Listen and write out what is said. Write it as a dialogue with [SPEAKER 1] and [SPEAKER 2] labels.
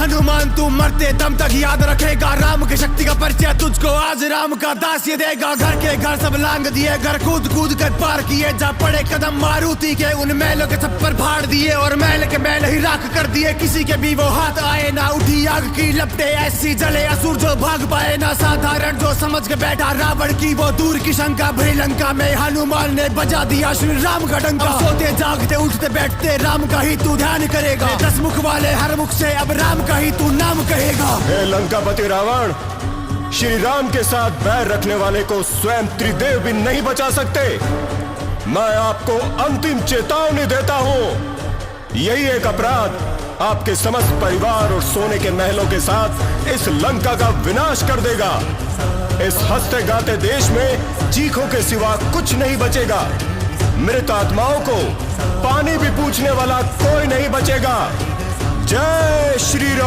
[SPEAKER 1] हनुमान तू मरते दम तक याद रखेगा, राम की शक्ति का परिचय तुझको आज राम का दास ये देगा। घर के घर सब लांग दिए, घर कूद कूद कर पार किए, जा पड़े कदम मारुति के उन महलों के छप्पर फाड़ दिए, और महल के महल ही राख कर दिए, किसी के भी वो हाथ आए ना। उठी आग की लपटे ऐसी जले असुर जो भाग पाए ना, साधारण जो समझ के बैठा रावण की वो दूर की शंका। भरी लंका में हनुमान ने बजा दिया श्री राम का डंका। अब सोते जागते उठते बैठते राम का ही तू ध्यान करेगा, 10 मुख वाले हर मुख से अब राम का ही तू नाम कहेगा।
[SPEAKER 2] हे लंकापति रावण, श्री राम के साथ बैर रखने वाले को स्वयं त्रिदेव भी नहीं बचा सकते। मैं आपको अंतिम चेतावनी देता हूं। यही एक अपराध आपके समस्त परिवार और सोने के महलों के साथ इस लंका का विनाश कर देगा। इस हंसते गाते देश में चीखों के सिवा कुछ नहीं बचेगा। मृत आत्माओं को पानी भी पूछने वाला कोई नहीं बचेगा। जय श्री राम।